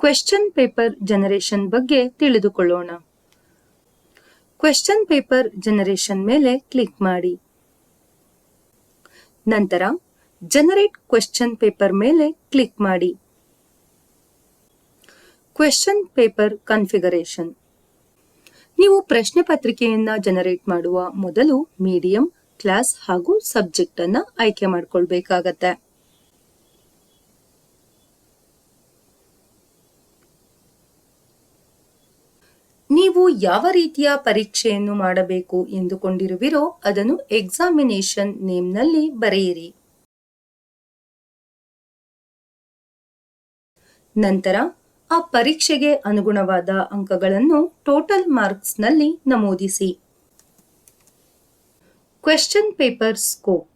Question paper generation ಬಗ್ಗೆ ತಿಳಿದುಕೊಳ್ಳೋಣ. Question paper generation ಮೇಲೆ ಕ್ಲಿಕ್ ಮಾಡಿ. ನಂತರ ಜನರೇಟ್ ಕ್ವೆಶ್ಚನ್ ಪೇಪರ್ ಮೇಲೆ ಕ್ಲಿಕ್ ಮಾಡಿ. Question paper configuration. ನೀವು ಪ್ರಶ್ನೆ ಪತ್ರಿಕೆಯನ್ನ ಜನರೇಟ್ ಮಾಡುವ ಮೊದಲು ಮೀಡಿಯಂ, ಕ್ಲಾಸ್ ಹಾಗೂ ಸಬ್ಜೆಕ್ಟ್ ಅನ್ನ ಆಯ್ಕೆ ಮಾಡಿಕೊಳ್ಬೇಕಾಗತ್ತೆ. ನೀವು ಯಾವ ರೀತಿಯ ಪರೀಕ್ಷೆಯನ್ನು ಮಾಡಬೇಕು ಎಂದುಕೊಂಡಿರುವಿರೋ ಅದನ್ನು ಎಕ್ಸಾಮಿನೇಷನ್ ನೇಮ್ನಲ್ಲಿ ಬರೆಯಿರಿ. ನಂತರ ಆ ಪರೀಕ್ಷೆಗೆ ಅನುಗುಣವಾದ ಅಂಕಗಳನ್ನು ಟೋಟಲ್ ಮಾರ್ಕ್ಸ್ ನಲ್ಲಿ ನಮೂದಿಸಿ. Question paper scope.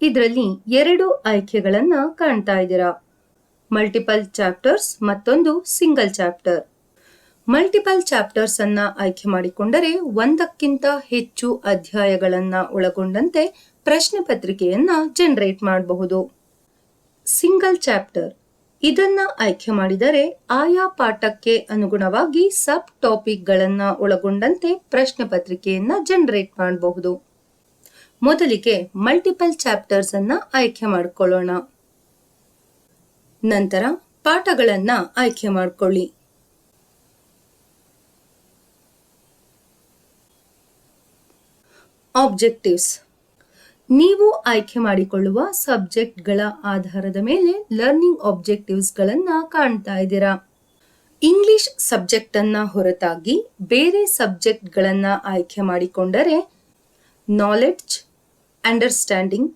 ಇದರಲ್ಲಿ 2 ಆಯ್ಕೆಗಳನ್ನ ಕಾಣ್ತಾ ಇದ್ದೀರಾ. ಮಲ್ಟಿಪಲ್ ಚಾಪ್ಟರ್ಸ್ ಮತ್ತೊಂದು ಸಿಂಗಲ್ ಚಾಪ್ಟರ್. ಮಲ್ಟಿಪಲ್ ಚಾಪ್ಟರ್ಸ್ ಅನ್ನ ಆಯ್ಕೆ ಮಾಡಿಕೊಂಡರೆ ಒಂದಕ್ಕಿಂತ ಹೆಚ್ಚು ಅಧ್ಯಾಯಗಳನ್ನ ಒಳಗೊಂಡಂತೆ ಪ್ರಶ್ನೆ ಪತ್ರಿಕೆಯನ್ನ ಜನರೇಟ್ ಮಾಡಬಹುದು. ಸಿಂಗಲ್ ಚಾಪ್ಟರ್ ಇದನ್ನ ಆಯ್ಕೆ ಮಾಡಿದರೆ ಆಯಾ ಪಾಠಕ್ಕೆ ಅನುಗುಣವಾಗಿ ಸಬ್ ಟಾಪಿಕ್ ಗಳನ್ನ ಒಳಗೊಂಡಂತೆ ಪ್ರಶ್ನೆ ಪತ್ರಿಕೆಯನ್ನ ಜನರೇಟ್ ಮಾಡಬಹುದು. ಮೊದಲಿಗೆ ಮಲ್ಟಿಪಲ್ ಚಾಪ್ಟರ್ಸ್ ಅನ್ನ ಆಯ್ಕೆ ಮಾಡಿಕೊಳ್ಳೋಣ. ನಂತರ ಪಾಠಗಳನ್ನ ಆಯ್ಕೆ ಮಾಡಿಕೊಳ್ಳಿ. ಆಬ್ಜೆಕ್ಟಿವ್ಸ್. ನೀವು ಆಯ್ಕೆ ಮಾಡಿಕೊಳ್ಳುವ ಸಬ್ಜೆಕ್ಟ್ಗಳ ಆಧಾರದ ಮೇಲೆ ಲರ್ನಿಂಗ್ ಆಬ್ಜೆಕ್ಟಿವ್ಸ್ ಗಳನ್ನ ಕಾಣ್ತಾ ಇದ್ದೀರಾ. ಇಂಗ್ಲಿಷ್ ಸಬ್ಜೆಕ್ಟ್ ಅನ್ನ ಹೊರತಾಗಿ ಬೇರೆ ಸಬ್ಜೆಕ್ಟ್ ಗಳನ್ನ ಆಯ್ಕೆ ಮಾಡಿಕೊಂಡರೆ ನಾಲೆಡ್ಜ್, ಅಂಡರ್ಸ್ಟ್ಯಾಂಡಿಂಗ್,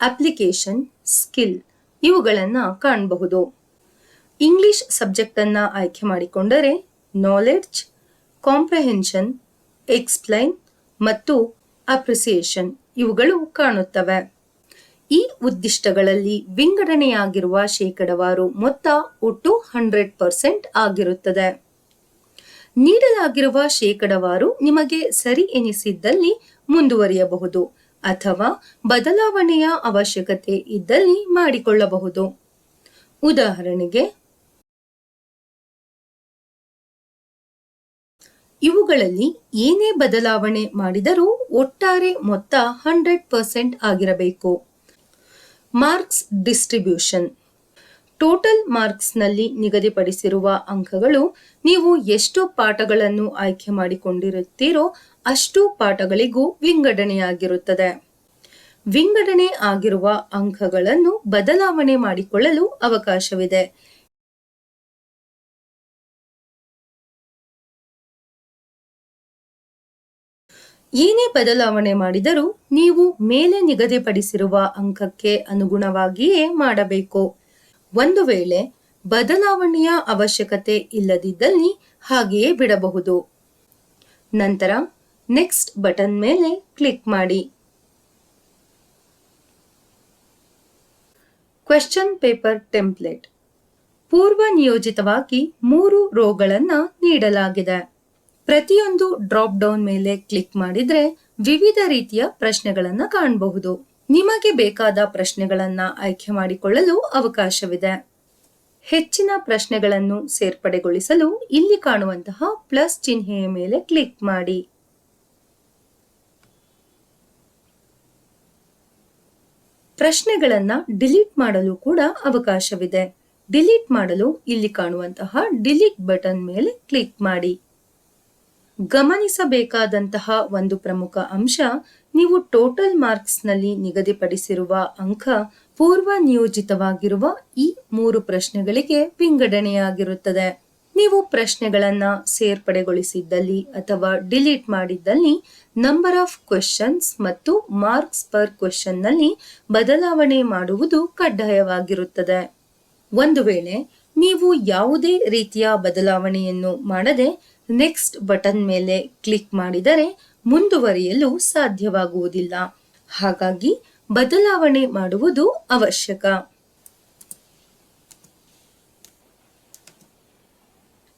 ಅಪ್ಲಿಕೇಶನ್, ಸ್ಕಿಲ್ ಇವುಗಳನ್ನ ಕಾಣಬಹುದು. ಇಂಗ್ಲಿಷ್ ಸಬ್ಜೆಕ್ಟ್ ಅನ್ನ ಆಯ್ಕೆ ಮಾಡಿಕೊಂಡರೆ ನಾಲೆಡ್ಜ್, ಕಾಂಪ್ರಹೆನ್ಷನ್, ಎಕ್ಸ್ಪ್ಲೈನ್ ಮತ್ತು ಅಪ್ರಿಸಿಯೇಷನ್ ಇವುಗಳು ಕಾಣುತ್ತವೆ. ಈ ಉದ್ದಿಷ್ಟಗಳಲ್ಲಿ ವಿಂಗಡಣೆಯಾಗಿರುವ ಶೇಕಡವಾರು ಮೊತ್ತ ಒಟ್ಟು 100% ಆಗಿರುತ್ತದೆ. ನೀಡಲಾಗಿರುವ ಶೇಕಡವಾರು ನಿಮಗೆ ಸರಿ ಎನಿಸಿದ್ದಲ್ಲಿ ಮುಂದುವರಿಯಬಹುದು ಅಥವಾ ಬದಲಾವಣೆಯ ಅವಶ್ಯಕತೆ ಇದ್ದಲ್ಲಿ ಮಾಡಿಕೊಳ್ಳಬಹುದು. ಉದಾಹರಣೆಗೆ, ಇವುಗಳಲ್ಲಿ ಏನೇ ಬದಲಾವಣೆ ಮಾಡಿದರೂ ಒಟ್ಟಾರೆ ಮೊತ್ತ 100% ಆಗಿರಬೇಕು. Marks distribution. ಟೋಟಲ್ ಮಾರ್ಕ್ಸ್ ನಲ್ಲಿ ನಿಗದಿಪಡಿಸಿರುವ ಅಂಕಗಳು ನೀವು ಎಷ್ಟು ಪಾಠಗಳನ್ನು ಆಯ್ಕೆ ಮಾಡಿಕೊಂಡಿರುತ್ತೀರೋ ಅಷ್ಟು ಪಾಠಗಳಿಗೂ ವಿಂಗಡಣೆಯಾಗಿರುತ್ತದೆ. ವಿಂಗಡಣೆ ಆಗಿರುವ ಅಂಕಗಳನ್ನು ಬದಲಾವಣೆ ಮಾಡಿಕೊಳ್ಳಲು ಅವಕಾಶವಿದೆ. ಏನೇ ಬದಲಾವಣೆ ಮಾಡಿದರೂ ನೀವು ಮೇಲೆ ನಿಗದಿಪಡಿಸಿರುವ ಅಂಕಕ್ಕೆ ಅನುಗುಣವಾಗಿಯೇ ಮಾಡಬೇಕು. ಒಂದು ವೇಳೆ ಬದಲಾವಣೆಯ ಅವಶ್ಯಕತೆ ಇಲ್ಲದಿದ್ದಲ್ಲಿ ಹಾಗೆಯೇ ಬಿಡಬಹುದು. ನಂತರ ನೆಕ್ಸ್ಟ್ ಬಟನ್ ಮೇಲೆ ಕ್ಲಿಕ್ ಮಾಡಿ. Question paper template. ಪೂರ್ವ ನಿಯೋಜಿತವಾಗಿ 3 ರೋಗಳನ್ನ ನೀಡಲಾಗಿದೆ. ಪ್ರತಿಯೊಂದು ಡ್ರಾಪ್ ಡೌನ್ ಮೇಲೆ ಕ್ಲಿಕ್ ಮಾಡಿದ್ರೆ ವಿವಿಧ ರೀತಿಯ ಪ್ರಶ್ನೆಗಳನ್ನ ಕಾಣಬಹುದು. ನಿಮಗೆ ಬೇಕಾದ ಪ್ರಶ್ನೆಗಳನ್ನ ಆಯ್ಕೆ ಮಾಡಿಕೊಳ್ಳಲು ಅವಕಾಶವಿದೆ. ಹೆಚ್ಚಿನ ಪ್ರಶ್ನೆಗಳನ್ನು ಸೇರ್ಪಡೆಗೊಳಿಸಲು ಇಲ್ಲಿ ಕಾಣುವಂತಹ ಪ್ಲಸ್ ಚಿಹ್ನೆಯ ಮೇಲೆ ಕ್ಲಿಕ್ ಮಾಡಿ. ಪ್ರಶ್ನೆಗಳನ್ನ ಡಿಲೀಟ್ ಮಾಡಲು ಕೂಡ ಅವಕಾಶವಿದೆ. ಡಿಲೀಟ್ ಮಾಡಲು ಇಲ್ಲಿ ಕಾಣುವಂತಹ ಡಿಲೀಟ್ ಬಟನ್ ಮೇಲೆ ಕ್ಲಿಕ್ ಮಾಡಿ. ಗಮನಿಸಬೇಕಾದಂತಹ ಒಂದು ಪ್ರಮುಖ ಅಂಶ, ನೀವು ಟೋಟಲ್ ಮಾರ್ಕ್ಸ್ ನಲ್ಲಿ ನಿಗದಿಪಡಿಸಿರುವ ಅಂಕ ಪೂರ್ವ ನಿಯೋಜಿತವಾಗಿರುವ ಈ 3 ಪ್ರಶ್ನೆಗಳಿಗೆ ವಿಂಗಡಣೆಯಾಗಿರುತ್ತದೆ. ನೀವು ಪ್ರಶ್ನೆಗಳನ್ನ ಸೇರ್ಪಡೆಗೊಳಿಸಿದ್ದಲ್ಲಿ ಅಥವಾ ಡಿಲೀಟ್ ಮಾಡಿದ್ದಲ್ಲಿ ನಂಬರ್ ಆಫ್ ಕ್ವೆಶ್ಚನ್ಸ್ ಮತ್ತು ಮಾರ್ಕ್ಸ್ ಪರ್ ಕ್ವೆಶ್ಚನ್ ನಲ್ಲಿ ಬದಲಾವಣೆ ಮಾಡುವುದು ಕಡ್ಡಾಯವಾಗಿರುತ್ತದೆ. ಒಂದು ವೇಳೆ ನೀವು ಯಾವುದೇ ರೀತಿಯ ಬದಲಾವಣೆಯನ್ನು ಮಾಡದೆ ನೆಕ್ಸ್ಟ್ ಬಟನ್ ಮೇಲೆ ಕ್ಲಿಕ್ ಮಾಡಿದರೆ ಮುಂದುವರಿಯಲು ಸಾಧ್ಯವಾಗುವುದಿಲ್ಲ. ಹಾಗಾಗಿ ಬದಲಾವಣೆ ಮಾಡುವುದು ಅವಶ್ಯಕ.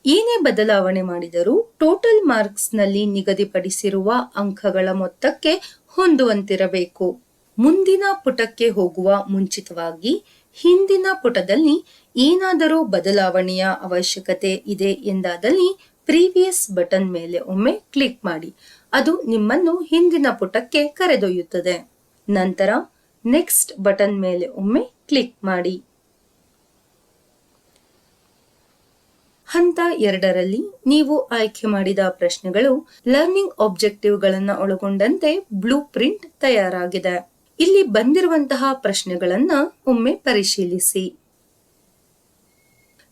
ಏನೇ ಬದಲಾವಣೆ ಮಾಡಿದರೂ ಟೋಟಲ್ ಮಾರ್ಕ್ಸ್ ನಲ್ಲಿ ನಿಗದಿಪಡಿಸಿರುವ ಅಂಕಗಳ ಮೊತ್ತಕ್ಕೆ ಹೊಂದುವಂತಿರಬೇಕು. ಮುಂದಿನ ಪುಟಕ್ಕೆ ಹೋಗುವ ಮುಂಚಿತವಾಗಿ ಹಿಂದಿನ ಪುಟದಲ್ಲಿ ಏನಾದರೂ ಬದಲಾವಣೆಯ ಅವಶ್ಯಕತೆ ಇದೆ ಎಂದಾದಲ್ಲಿ ಪ್ರೀವಿಯಸ್ ಬಟನ್ ಮೇಲೆ ಒಮ್ಮೆ ಕ್ಲಿಕ್ ಮಾಡಿ. ಅದು ನಿಮ್ಮನ್ನು ಹಿಂದಿನ ಪುಟಕ್ಕೆ ಕರೆದೊಯ್ಯುತ್ತದೆ. ನಂತರ ನೆಕ್ಸ್ಟ್ ಬಟನ್ ಮೇಲೆ ಒಮ್ಮೆ ಕ್ಲಿಕ್ ಮಾಡಿ. ಹಂತ 2ರಲ್ಲಿ ನೀವು ಆಯ್ಕೆ ಮಾಡಿದ ಪ್ರಶ್ನೆಗಳು ಲರ್ನಿಂಗ್ ಆಬ್ಜೆಕ್ಟಿವ್ಗಳನ್ನು ಒಳಗೊಂಡಂತೆ ಬ್ಲೂ ಪ್ರಿಂಟ್ ತಯಾರಾಗಿದೆ. ಇಲ್ಲಿ ಬಂದಿರುವಂತಹ ಪ್ರಶ್ನೆಗಳನ್ನ ಒಮ್ಮೆ ಪರಿಶೀಲಿಸಿ.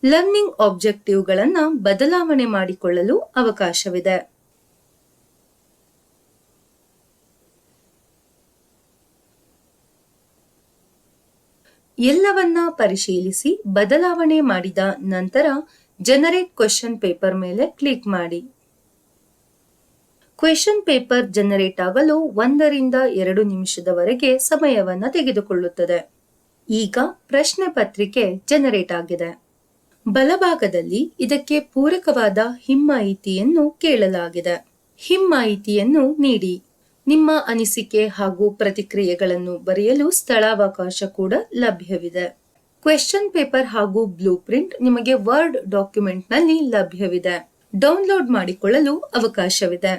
ಲರ್ನಿಂಗ್ ಆಬ್ಜೆಕ್ಟಿವ್ಗಳನ್ನ ಬದಲಾವಣೆ ಮಾಡಿಕೊಳ್ಳಲು ಅವಕಾಶವಿದೆ. ಎಲ್ಲವನ್ನ ಪರಿಶೀಲಿಸಿ ಬದಲಾವಣೆ ಮಾಡಿದ ನಂತರ ಜನರೇಟ್ ಕ್ವೆಶ್ಚನ್ ಪೇಪರ್ ಮೇಲೆ ಕ್ಲಿಕ್ ಮಾಡಿ. ಕ್ವೆಶ್ಚನ್ ಪೇಪರ್ ಜನರೇಟ್ ಆಗಲು 1 ರಿಂದ 2 ನಿಮಿಷದವರೆಗೆ ಸಮಯವನ್ನ ತೆಗೆದುಕೊಳ್ಳುತ್ತದೆ. ಈಗ ಪ್ರಶ್ನೆ ಪತ್ರಿಕೆ ಜನರೇಟ್ ಆಗಿದೆ. ಬಲಭಾಗದಲ್ಲಿ ಇದಕ್ಕೆ ಪೂರಕವಾದ ಹಿಮ್ಮಾಹಿತಿಯನ್ನು ಕೇಳಲಾಗಿದೆ. ಹಿಮ್ಮಾಹಿತಿಯನ್ನು ನೀಡಿ. ನಿಮ್ಮ ಅನಿಸಿಕೆ ಹಾಗೂ ಪ್ರತಿಕ್ರಿಯೆಗಳನ್ನು ಬರೆಯಲು ಸ್ಥಳಾವಕಾಶ ಕೂಡ ಲಭ್ಯವಿದೆ. ಕ್ವೆಶ್ಚನ್ ಪೇಪರ್ ಹಾಗೂ ಬ್ಲೂ ಪ್ರಿಂಟ್ ನಿಮಗೆ ವರ್ಡ್ ಡಾಕ್ಯುಮೆಂಟ್ ನಲ್ಲಿ ಲಭ್ಯವಿದೆ. ಡೌನ್ಲೋಡ್ ಮಾಡಿಕೊಳ್ಳಲು ಅವಕಾಶವಿದೆ.